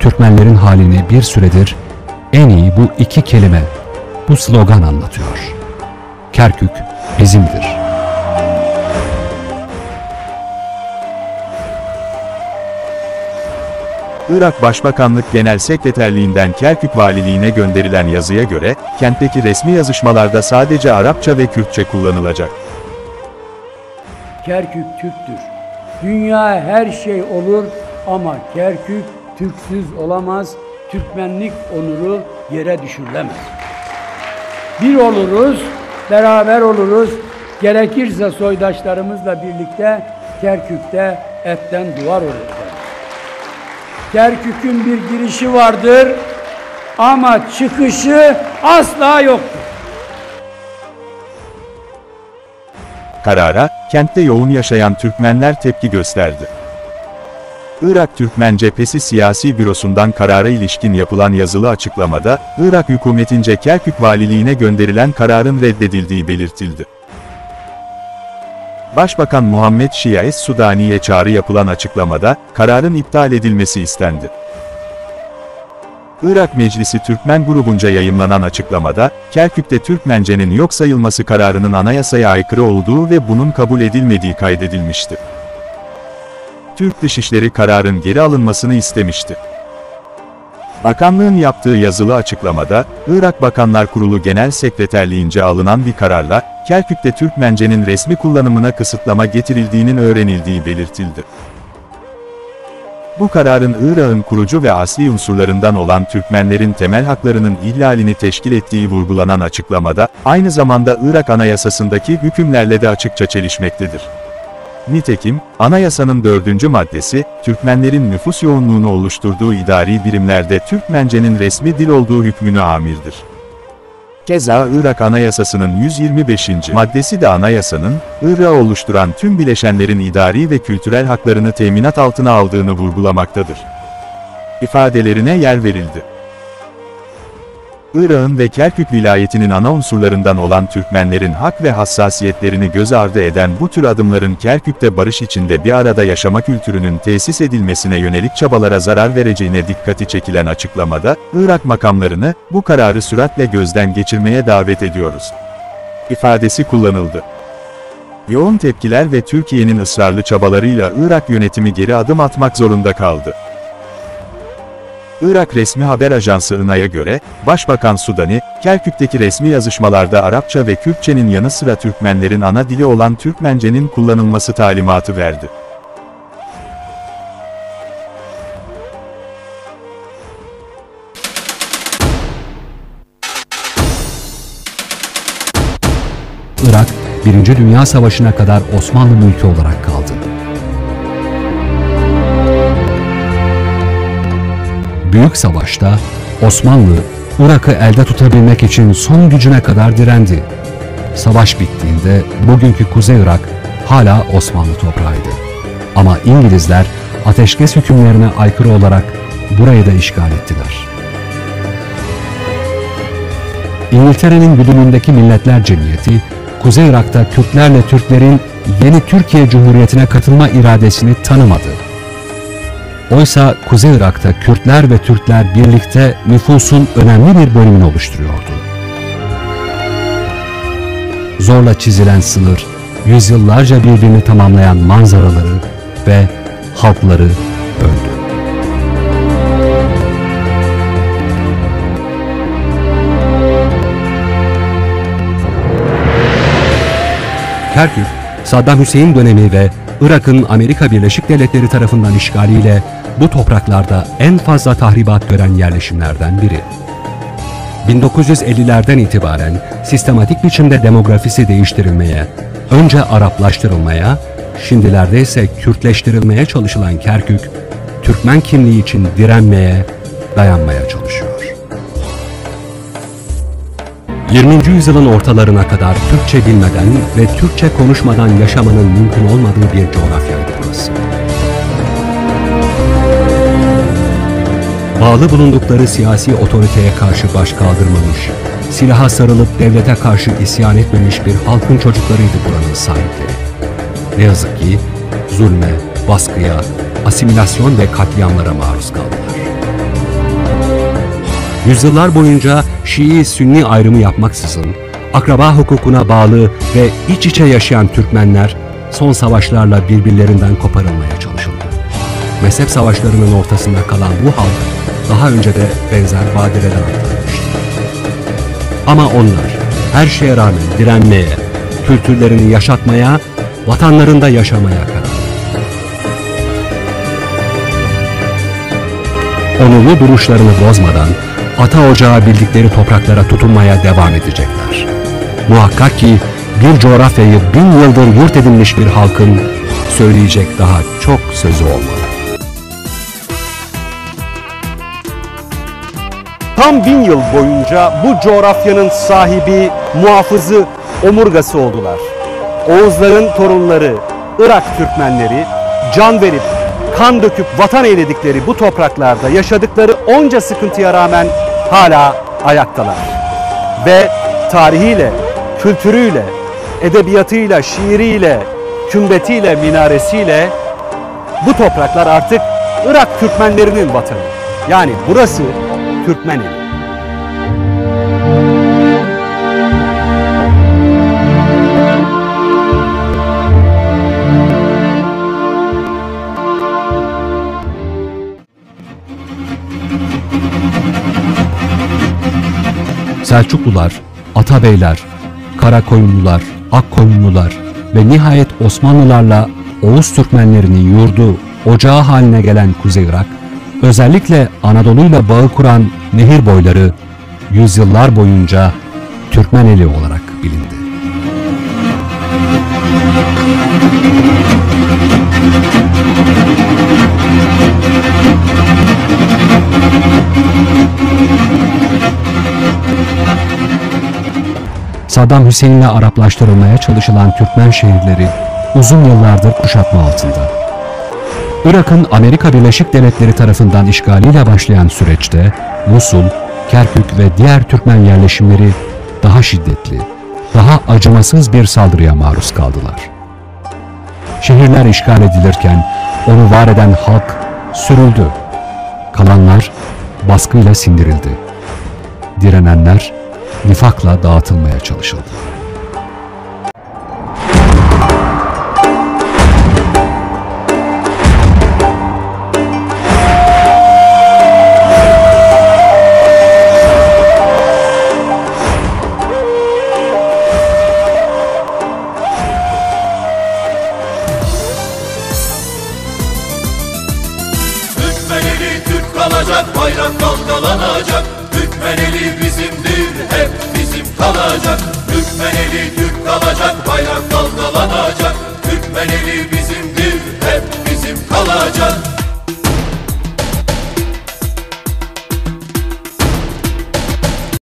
Türkmenlerin halini bir süredir en iyi bu iki kelime, bu slogan anlatıyor. Kerkük bizimdir. Irak Başbakanlık Genel Sekreterliğinden Kerkük Valiliğine gönderilen yazıya göre, kentteki resmi yazışmalarda sadece Arapça ve Kürtçe kullanılacak. Kerkük Türktür. Dünya her şey olur ama Kerkük Türksüz olamaz. Türkmenlik onuru yere düşürülemez. Bir oluruz, beraber oluruz. Gerekirse soydaşlarımızla birlikte Kerkük'te etten duvar oluruz. Kerkük'ün bir girişi vardır ama çıkışı asla yoktur. Karara, kentte yoğun yaşayan Türkmenler tepki gösterdi. Irak Türkmen Cephesi Siyasi Bürosu'ndan karara ilişkin yapılan yazılı açıklamada, Irak hükümetince Kerkük Valiliğine gönderilen kararın reddedildiği belirtildi. Başbakan Muhammed Şia Es-Sudani'ye çağrı yapılan açıklamada, kararın iptal edilmesi istendi. Irak Meclisi Türkmen grubunca yayımlanan açıklamada, Kerkük'te Türkmence'nin yok sayılması kararının anayasaya aykırı olduğu ve bunun kabul edilmediği kaydedilmişti. Türk Dışişleri kararın geri alınmasını istemişti. Bakanlığın yaptığı yazılı açıklamada, Irak Bakanlar Kurulu Genel Sekreterliğince alınan bir kararla, Kerkük'te Türkmence'nin resmi kullanımına kısıtlama getirildiğinin öğrenildiği belirtildi. Bu kararın Irak'ın kurucu ve asli unsurlarından olan Türkmenlerin temel haklarının ihlalini teşkil ettiği vurgulanan açıklamada, aynı zamanda Irak Anayasası'ndaki hükümlerle de açıkça çelişmektedir. Nitekim, anayasanın 4. maddesi, Türkmenlerin nüfus yoğunluğunu oluşturduğu idari birimlerde Türkmence'nin resmi dil olduğu hükmüne amirdir. Keza Irak Anayasası'nın 125. maddesi de anayasanın, Irak'ı oluşturan tüm bileşenlerin idari ve kültürel haklarını teminat altına aldığını vurgulamaktadır. İfadelerine yer verildi. Irak'ın ve Kerkük vilayetinin ana unsurlarından olan Türkmenlerin hak ve hassasiyetlerini göz ardı eden bu tür adımların Kerkük'te barış içinde bir arada yaşama kültürünün tesis edilmesine yönelik çabalara zarar vereceğine dikkati çekilen açıklamada, Irak makamlarını, bu kararı süratle gözden geçirmeye davet ediyoruz ifadesi kullanıldı. Yoğun tepkiler ve Türkiye'nin ısrarlı çabalarıyla Irak yönetimi geri adım atmak zorunda kaldı. Irak resmi haber ajansı INA'ya göre, Başbakan Sudani, Kerkük'teki resmi yazışmalarda Arapça ve Kürtçenin yanı sıra Türkmenlerin ana dili olan Türkmence'nin kullanılması talimatı verdi. Irak, 1. Dünya Savaşı'na kadar Osmanlı mülkü olarak kaldı. Büyük Savaş'ta Osmanlı, Irak'ı elde tutabilmek için son gücüne kadar direndi. Savaş bittiğinde bugünkü Kuzey Irak hala Osmanlı toprağıydı. Ama İngilizler ateşkes hükümlerine aykırı olarak burayı da işgal ettiler. İngiltere'nin güdümündeki Milletler Cemiyeti, Kuzey Irak'ta Kürtlerle Türklerin yeni Türkiye Cumhuriyeti'ne katılma iradesini tanımadı. Oysa Kuzey Irak'ta Kürtler ve Türkler birlikte nüfusun önemli bir bölümünü oluşturuyordu. Zorla çizilen sınır, yüzyıllarca birbirini tamamlayan manzaraları ve halkları böldü. Kerkük, Saddam Hüseyin dönemi ve Irak'ın Amerika Birleşik Devletleri tarafından işgaliyle bu topraklarda en fazla tahribat gören yerleşimlerden biri. 1950'lerden itibaren sistematik biçimde demografisi değiştirilmeye, önce Araplaştırılmaya, şimdilerde ise Kürtleştirilmeye çalışılan Kerkük, Türkmen kimliği için direnmeye, dayanmaya çalışıyor. 20. yüzyılın ortalarına kadar Türkçe bilmeden ve Türkçe konuşmadan yaşamanın mümkün olmadığı bir coğrafyaydı burası. Bağlı bulundukları siyasi otoriteye karşı baş kaldırmamış, silaha sarılıp devlete karşı isyan etmemiş bir halkın çocuklarıydı buranın sahipleri. Ne yazık ki zulme, baskıya, asimilasyon ve katliamlara maruz kaldılar. Yüzyıllar boyunca Şii-Sünni ayrımı yapmaksızın, akraba hukukuna bağlı ve iç içe yaşayan Türkmenler son savaşlarla birbirlerinden koparılmaya çalışıldı. Mezhep savaşlarının ortasında kalan bu halk daha önce de benzer badireler atlatmıştı. Ama onlar her şeye rağmen direnmeye, kültürlerini yaşatmaya, vatanlarında yaşamaya karar verdi. Onurlu duruşlarını bozmadan ata ocağı bildikleri topraklara tutunmaya devam edecekler. Muhakkak ki bir coğrafyayı 1000 yıldır yurt edinmiş bir halkın söyleyecek daha çok sözü olmalı. Tam 1000 yıl boyunca bu coğrafyanın sahibi, muhafızı, omurgası oldular. Oğuzların torunları, Irak Türkmenleri, can verip, kan döküp vatan eyledikleri bu topraklarda yaşadıkları onca sıkıntıya rağmen hala ayaktalar. Ve tarihiyle, kültürüyle, edebiyatıyla, şiiriyle, kümbetiyle, minaresiyle bu topraklar artık Irak Türkmenlerinin vatanı. Yani burası Türkmeneli. Selçuklular, Atabeyler, Karakoyunlular, Akkoyunlular ve nihayet Osmanlılarla Oğuz Türkmenlerinin yurdu, ocağı haline gelen Kuzey Irak, özellikle Anadolu'yla bağı kuran nehir boyları yüzyıllar boyunca Türkmeneli olarak bilindi. Saddam Hüseyin'le Araplaştırılmaya çalışılan Türkmen şehirleri uzun yıllardır kuşatma altında. Irak'ın Amerika Birleşik Devletleri tarafından işgaliyle başlayan süreçte Musul, Kerkük ve diğer Türkmen yerleşimleri daha şiddetli, daha acımasız bir saldırıya maruz kaldılar. Şehirler işgal edilirken onu var eden halk sürüldü. Kalanlar baskıyla sindirildi. Direnenler nifakla dağıtılmaya çalışıldı. Türkmeneli Türk kalacak, bayrak dalgalanacak. Türkmeneli bizimdir, hep bizim kalacak. Türkmeneli Türk kalacak, bayrak dalgalanacak. Türkmeneli bizimdir, hep bizim kalacak.